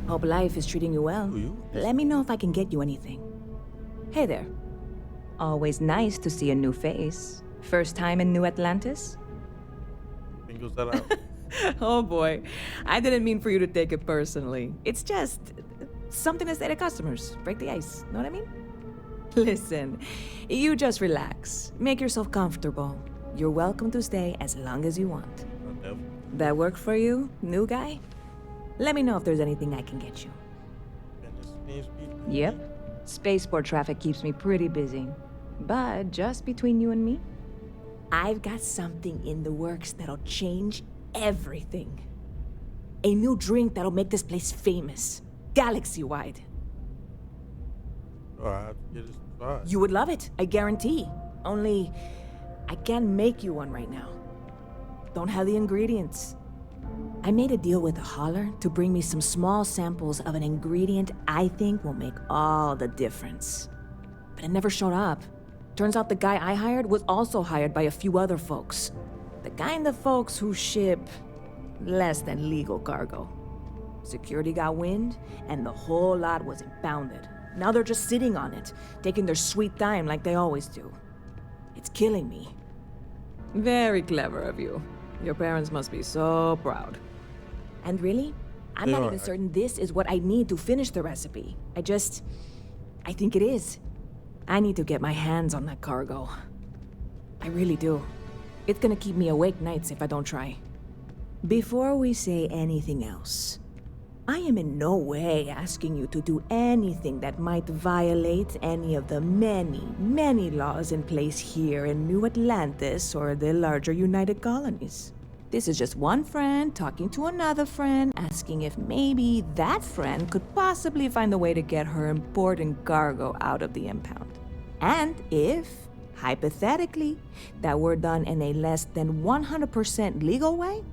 Hope life is treating you well. Let me know if I can get you anything. Hey there. Always nice to see a new face. First time in New Atlantis? Fingers that out. Oh boy, I didn't mean for you to take it personally. It's just something to say to customers. Break the ice, know what I mean? Listen, you just relax. Make yourself comfortable. You're welcome to stay as long as you want. That work for you, new guy? Let me know if there's anything I can get you. Yep. Spaceport traffic keeps me pretty busy. But just between you and me, I've got something in the works that'll change everything. A new drink that'll make this place famous, galaxy-wide. Alright, get it started. You would love it, I guarantee. Only, I can't make you one right now. Don't have the ingredients. I made a deal with a hauler to bring me some small samples of an ingredient I think will make all the difference. But it never showed up. Turns out the guy I hired was also hired by a few other folks. The kind of folks who ship less than legal cargo. Security got wind, and the whole lot was impounded. Now they're just sitting on it, taking their sweet time like they always do. It's killing me. Very clever of you. Your parents must be so proud. And really, I'm not even certain this is what I need to finish the recipe. I think it is. I need to get my hands on that cargo. I really do. It's gonna keep me awake nights if I don't try. Before we say anything else, I am in no way asking you to do anything that might violate any of the many, many laws in place here in New Atlantis or the larger United Colonies. This is just one friend talking to another friend, asking if maybe that friend could possibly find a way to get her important cargo out of the impound. And if, hypothetically, that were done in a less than 100% legal way,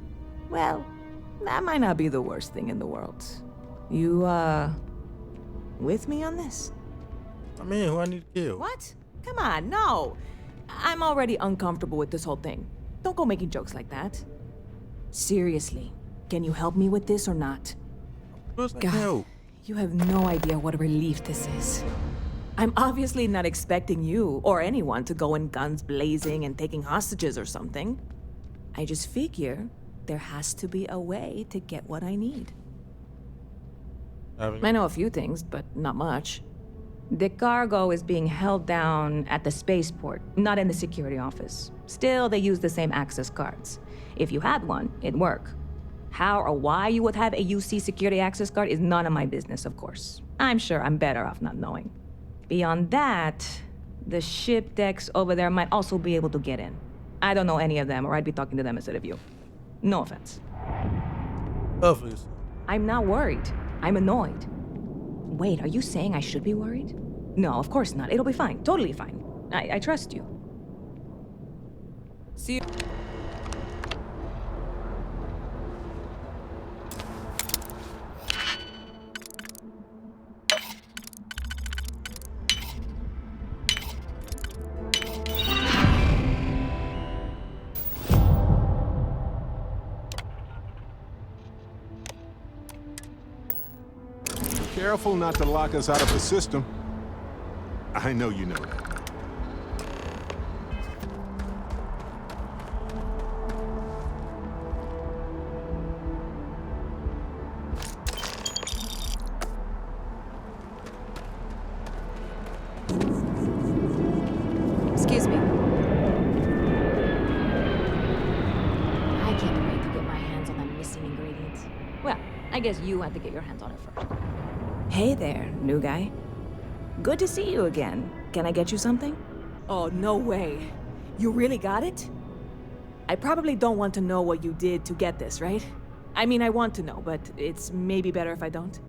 well, that might not be the worst thing in the world. You, with me on this? I mean, who I need to kill? What? Come on, no. I'm already uncomfortable with this whole thing. Don't go making jokes like that. Seriously, can you help me with this or not? God, you have no idea what a relief this is. I'm obviously not expecting you or anyone to go in guns blazing and taking hostages or something. I just figure there has to be a way to get what I need. I know a few things, but not much. The cargo is being held down at the spaceport, not in the security office. Still, they use the same access cards. If you had one, it'd work. How or why you would have a UC security access card is none of my business, of course. I'm sure I'm better off not knowing. Beyond that, the ship decks over there might also be able to get in. I don't know any of them, or I'd be talking to them instead of you. No offense. Obviously. I'm not worried. I'm annoyed. Wait, are you saying I should be worried? No, of course not. It'll be fine. Totally fine. I trust you. See you. Careful not to lock us out of the system. I know you know that. Excuse me. I can't wait to get my hands on that missing ingredient. Well, I guess you had to get your hands on it first. Hey there, new guy. Good to see you again. Can I get you something? Oh, no way. You really got it? I probably don't want to know what you did to get this, right? I mean, I want to know, but it's maybe better if I don't.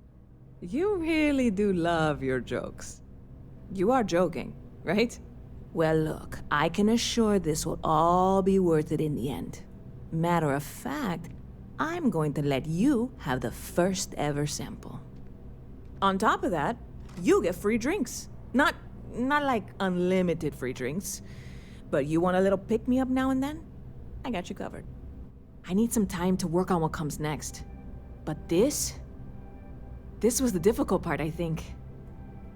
You really do love your jokes. You are joking, right? Well, look, I can assure this will all be worth it in the end. Matter of fact, I'm going to let you have the first ever sample. On top of that, you get free drinks. Not like unlimited free drinks, but you want a little pick-me-up now and then? I got you covered. I need some time to work on what comes next. But this This was the difficult part, I think.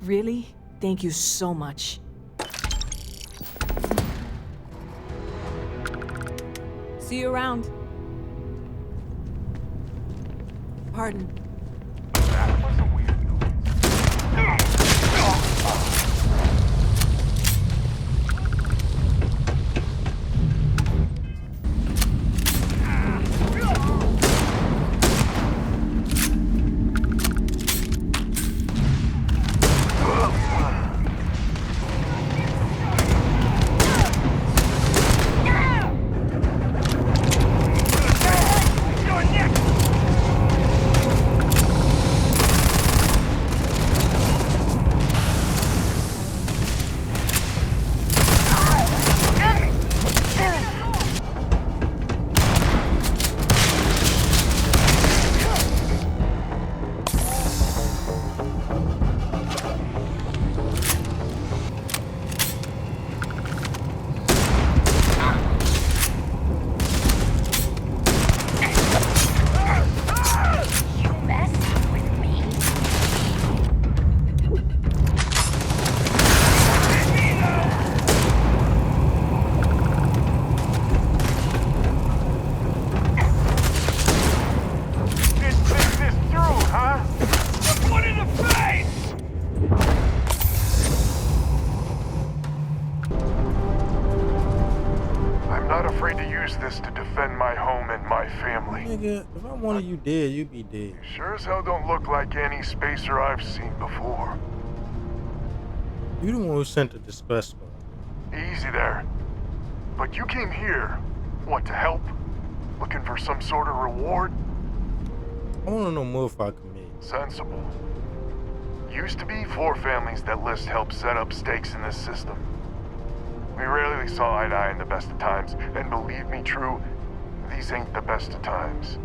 Really, thank you so much. See you around. Pardon. That was a weird noise. This to defend my home and my family. Nigga, if I wanted you dead, you'd be dead. You sure as hell don't look like any spacer I've seen before. You the one who sent the distress squad. Easy there. But you came here, what, to help? Looking for some sort of reward? I want to know more if I commit. Sensible. Used to be 4 families that List helped set up stakes in this system. We rarely saw eye to eye in the best of times, and believe me, True, these ain't the best of times.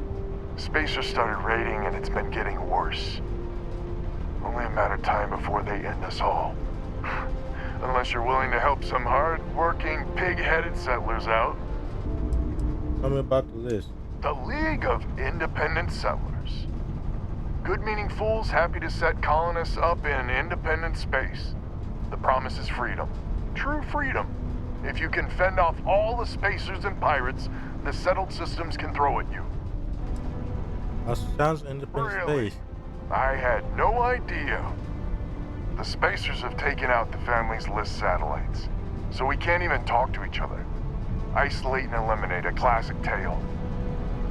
Spacers started raiding, and it's been getting worse. Only a matter of time before they end us all. Unless you're willing to help some hard-working, pig-headed settlers out. Tell me about the list. The League of Independent Settlers. Good-meaning fools happy to set colonists up in independent space. The promise is freedom. True freedom. If you can fend off all the spacers and pirates the settled systems can throw at you. That sounds independent Really? space. I had no idea. The spacers have taken out the family's List satellites, so we can't even talk to each other. Isolate and eliminate, a classic tale.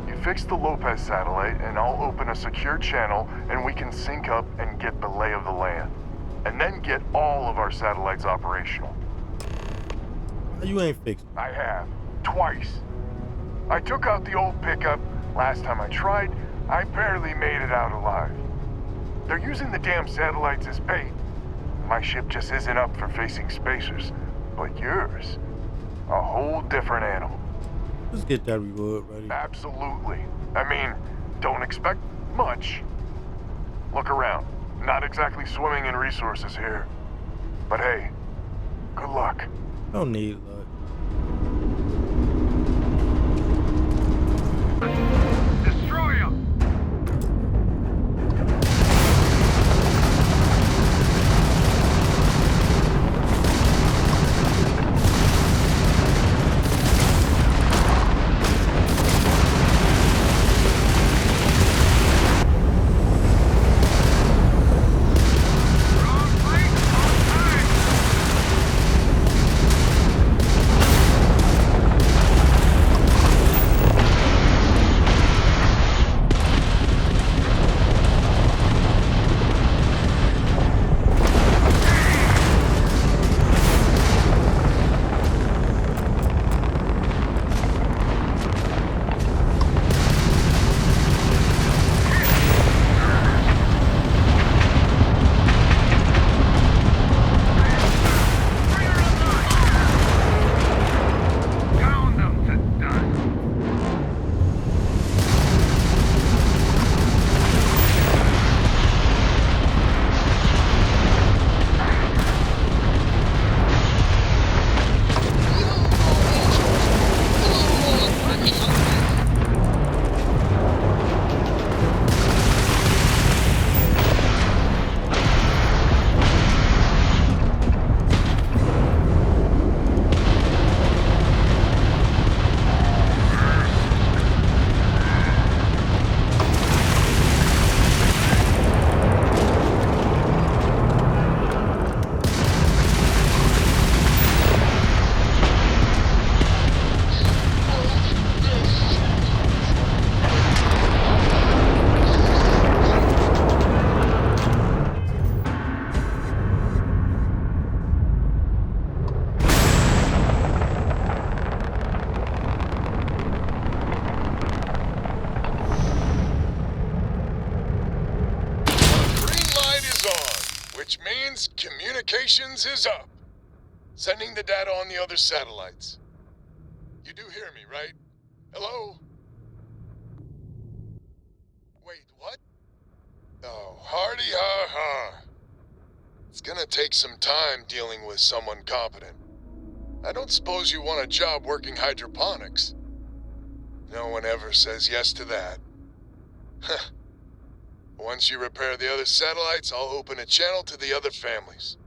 You fix the Lopez satellite and I'll open a secure channel and we can sync up and get the lay of the land. And then get all of our satellites operational. You ain't fixed. I have. Twice. I took out the old pickup. Last time I tried, I barely made it out alive. They're using the damn satellites as bait. My ship just isn't up for facing spacers. But yours, a whole different animal. Let's get that reward ready. Absolutely. I mean, don't expect much. Look around. Not exactly swimming in resources here. But hey, good luck. Don't need luck. Destroy him! which means communications is up. Sending the data on the other satellites. You do hear me, right? Hello? Wait, what? Oh, hardy ha ha. It's gonna take some time dealing with someone competent. I don't suppose you want a job working hydroponics. No one ever says yes to that. Huh. Once you repair the other satellites, I'll open a channel to the other families.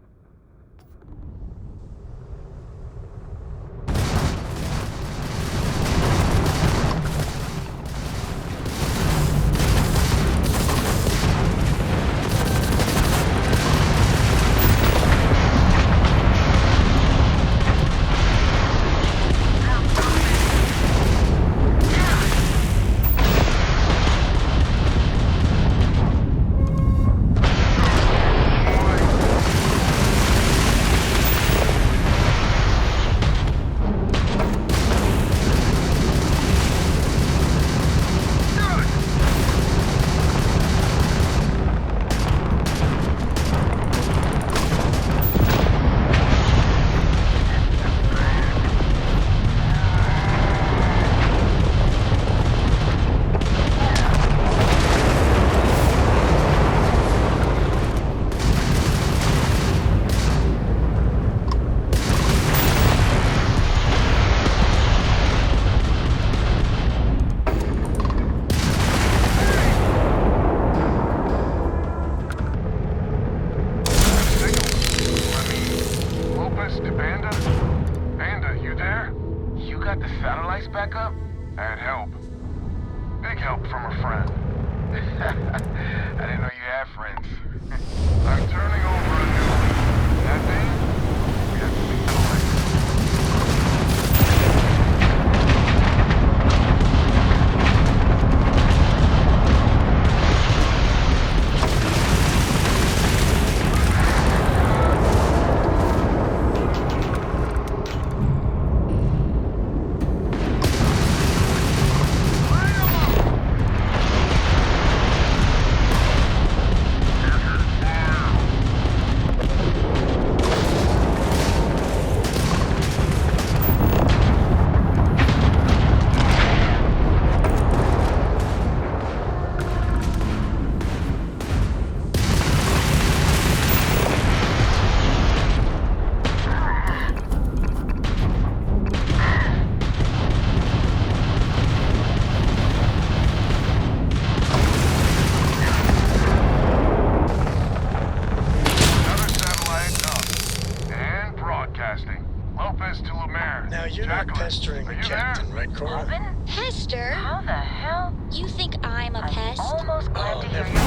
Pester? How the hell? You think I'm a pest? Almost glad to hear you.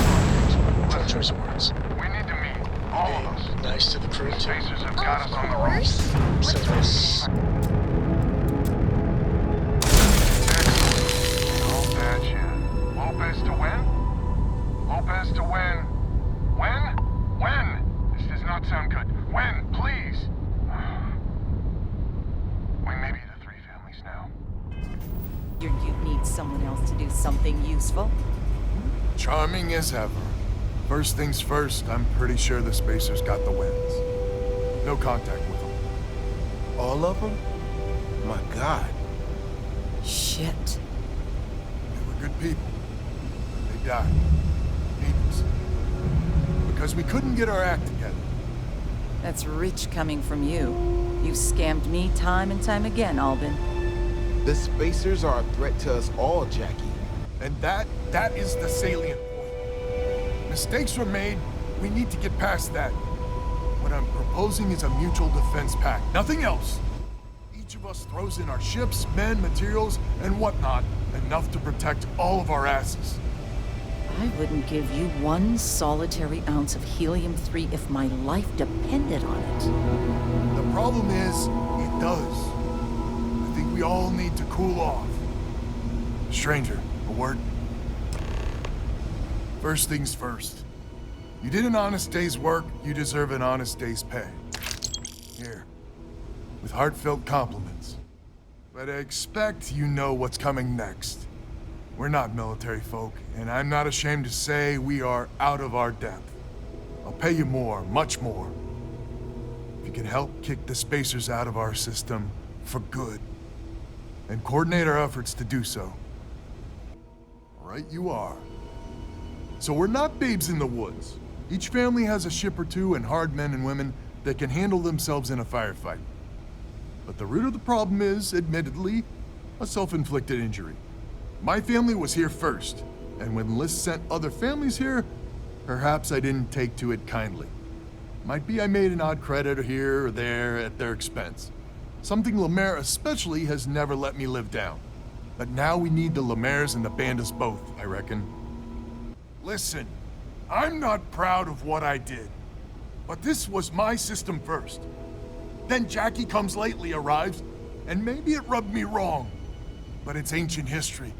Poor choice of words. We need to meet, all of us. Be nice to the crew, too. Spacers have got us Of on the road. course. So this... Oh, bad shit. Lopez to win? Lopez to win. When? When? This does not sound good. When? Please. We may be the three families now. You need someone else to do something useful. Charming as ever. First things first, I'm pretty sure the Spacers got the wins. No contact with them. All of them? My God. Shit. They were good people. They died. Needless. Because we couldn't get our act together. That's rich coming from you. You've scammed me time and time again, Albin. The Spacers are a threat to us all, Jackie. And that is the salient point. Mistakes were made. We need to get past that. What I'm proposing is a mutual defense pact. Nothing else. Each of us throws in our ships, men, materials, and whatnot, enough to protect all of our asses. I wouldn't give you one solitary ounce of helium-3 if my life depended on it. The problem is, it does. I think we all need to cool off. Stranger, a word? First things first. You did an honest day's work, you deserve an honest day's pay. Here, with heartfelt compliments. But I expect you know what's coming next. We're not military folk, and I'm not ashamed to say we are out of our depth. I'll pay you more, much more. If you can help kick the spacers out of our system for good, and coordinate our efforts to do so. All right, you are. So we're not babes in the woods. Each family has a ship or two and hard men and women that can handle themselves in a firefight. But the root of the problem is, admittedly, a self-inflicted injury. My family was here first, and when Liz sent other families here, perhaps I didn't take to it kindly. Might be I made an odd credit here or there at their expense. Something Lemaire especially has never let me live down. But now we need the Lemaires and the Bandas both, I reckon. Listen, I'm not proud of what I did, but this was my system first. Then Jackie Comes Lately arrives, and maybe it rubbed me wrong, but it's ancient history.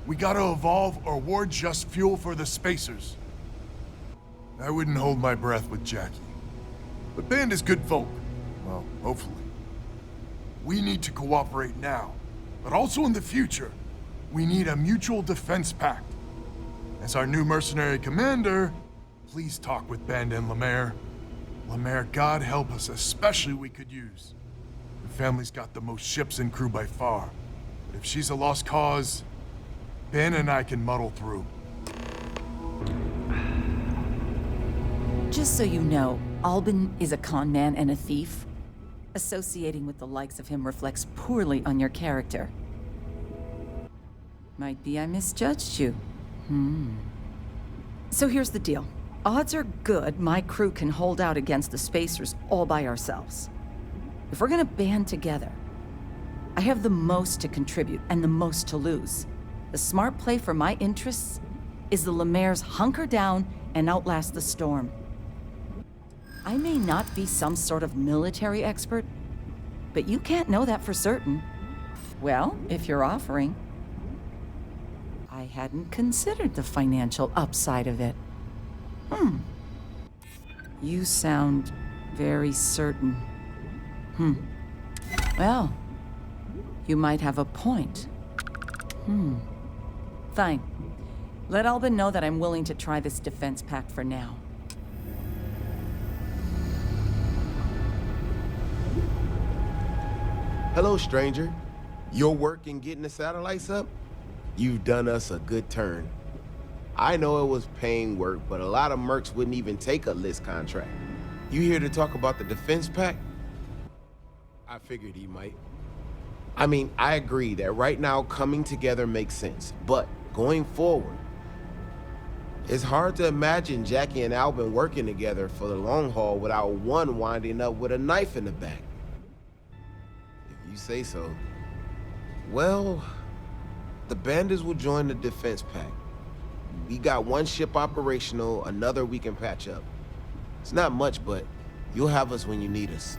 We gotta evolve or we're just fuel for the spacers. I wouldn't hold my breath with Jackie. But Band is good folk. Well, hopefully. We need to cooperate now, but also in the future. We need a mutual defense pact. As our new mercenary commander, please talk with Band and Lemaire. Lemaire, God help us, especially we could use. The family's got the most ships and crew by far. But if she's a lost cause, Ben and I can muddle through. Just so you know, Albin is a con man and a thief. Associating with the likes of him reflects poorly on your character. Might be I misjudged you. So here's the deal. Odds are good my crew can hold out against the Spacers all by ourselves. If we're gonna band together, I have the most to contribute and the most to lose. The smart play for my interests is the Lemaire's hunker down and outlast the storm. I may not be some sort of military expert, but you can't know that for certain. Well, if you're offering. I hadn't considered the financial upside of it. You sound very certain. Well, you might have a point. Fine. Let Albin know that I'm willing to try this defense pact for now. Hello, stranger. Your work in getting the satellites up? You've done us a good turn. I know it was paying work, but a lot of mercs wouldn't even take a list contract. You here to talk about the defense pact? I figured he might. I mean, I agree that right now coming together makes sense, but going forward, it's hard to imagine Jackie and Albin working together for the long haul without one winding up with a knife in the back. If you say so. Well, the Bandits will join the defense pact. We got one ship operational, another we can patch up. It's not much, but you'll have us when you need us.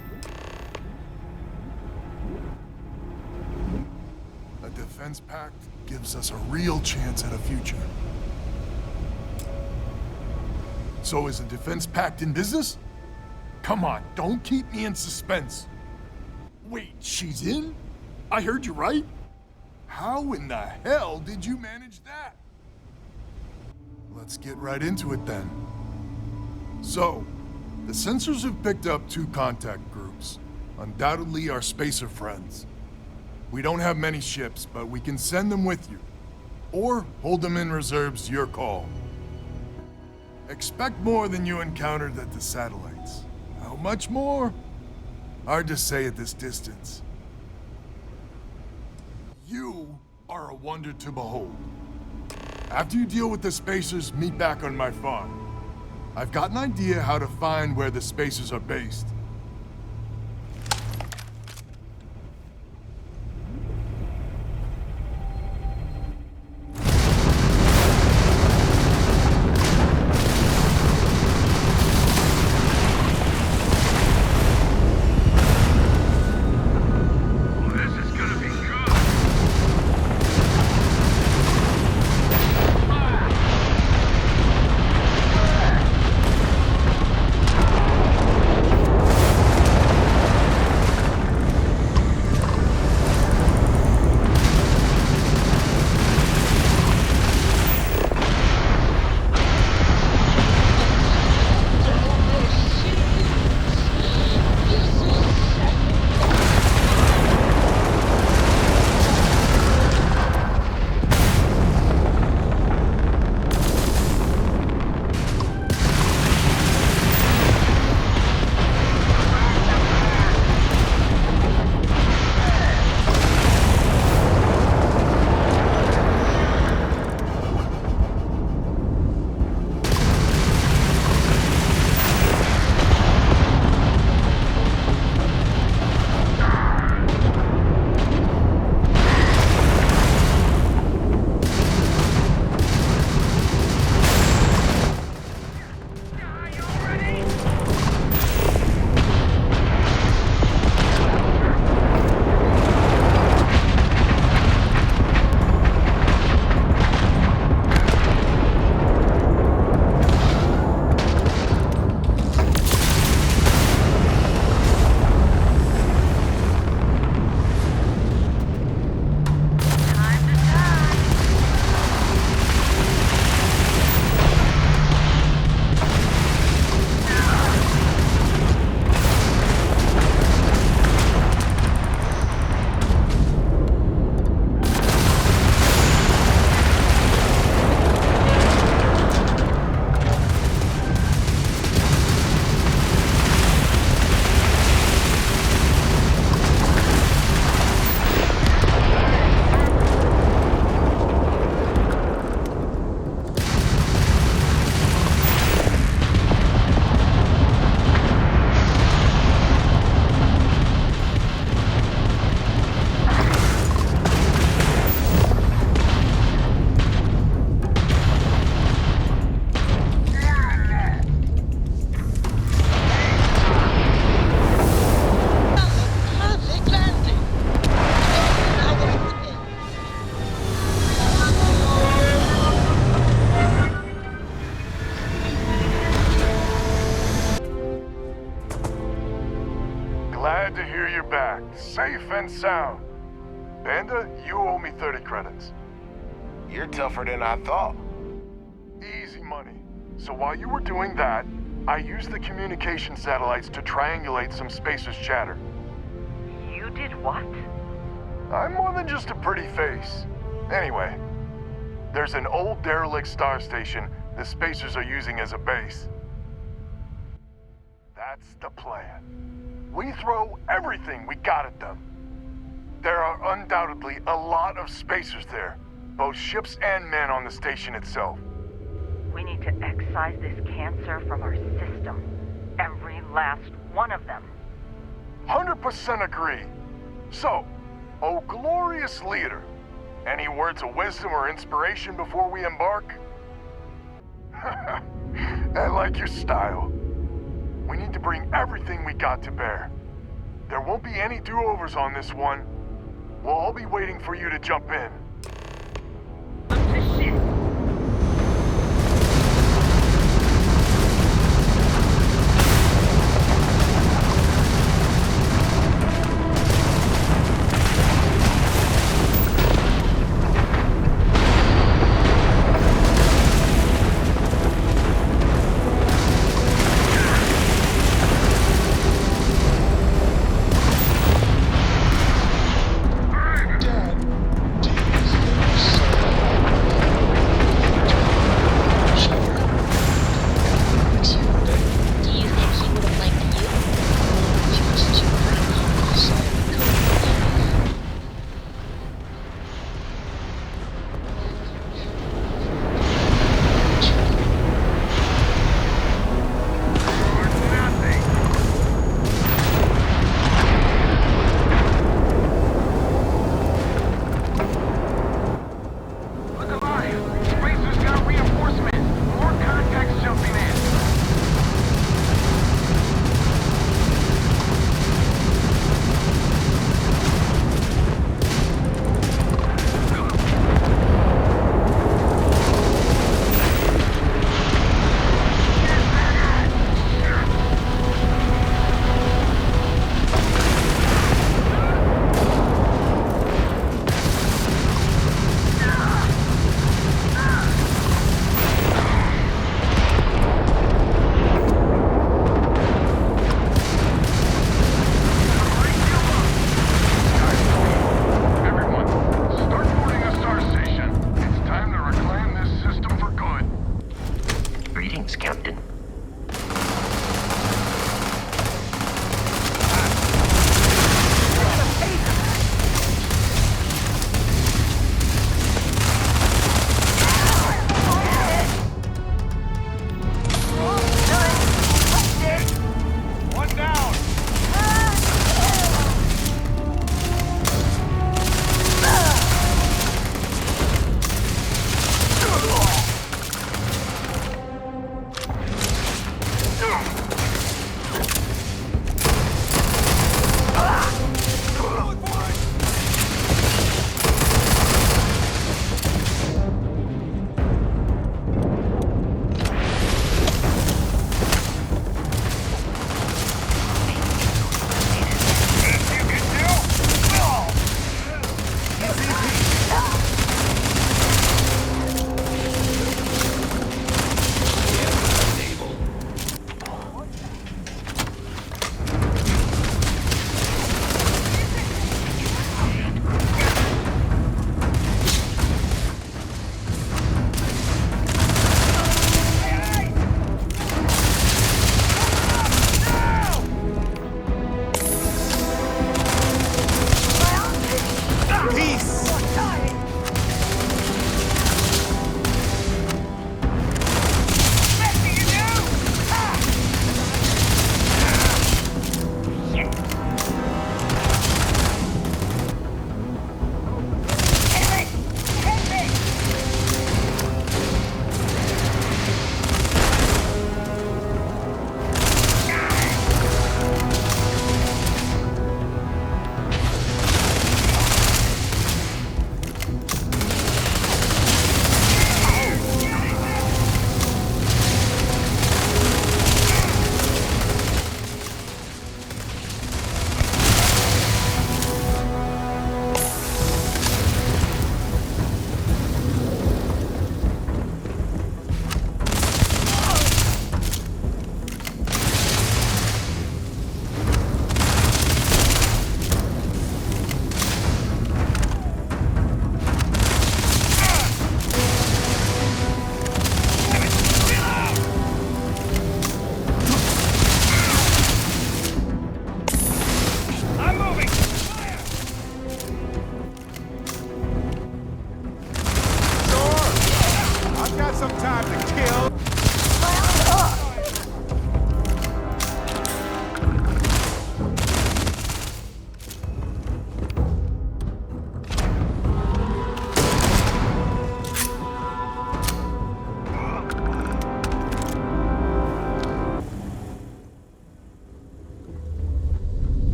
A defense pact gives us a real chance at a future. So is a defense pact in business? Come on, don't keep me in suspense. Wait, she's in? I heard you right? How in the hell did you manage that? Let's get right into it then. So, the sensors have picked up 2 contact groups. Undoubtedly our spacer friends. We don't have many ships, but we can send them with you. Or hold them in reserves, your call. Expect more than you encountered at the satellites. How much more? Hard to say at this distance. You are a wonder to behold. After you deal with the spacers, meet back on my farm. I've got an idea how to find where the spacers are based. Glad to hear you're back, safe and sound. Panda, you owe me 30 credits. You're tougher than I thought. Easy money. So while you were doing that, I used the communication satellites to triangulate some Spacer's chatter. You did what? I'm more than just a pretty face. Anyway, there's an old derelict star station the Spacers are using as a base. That's the plan. We throw everything we got at them. There are undoubtedly a lot of Spacers there, both ships and men on the station itself. We need to excise this cancer from our system. Every last one of them. 100% agree. So, oh glorious leader, any words of wisdom or inspiration before we embark? I like your style. We need to bring everything we got to bear. There won't be any do-overs on this one. We'll all be waiting for you to jump in.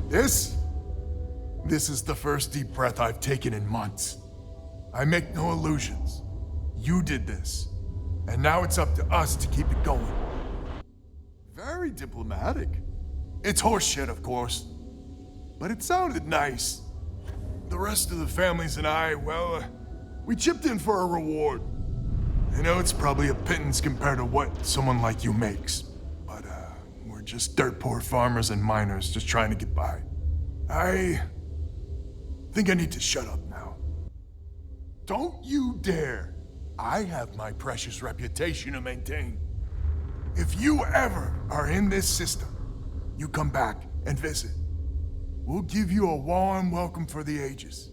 This is the first deep breath I've taken in months. I make no illusions. You did this, and now it's up to us to keep it going. Very diplomatic. It's horseshit, of course, but it sounded nice. The rest of the families and I, well, we chipped in for a reward. I know it's probably a pittance compared to what someone like you makes, but we're just dirt poor farmers and miners just trying to get by. I think I need to shut up now. Don't you dare! I have my precious reputation to maintain. If you ever are in this system, you come back and visit. We'll give you a warm welcome for the ages.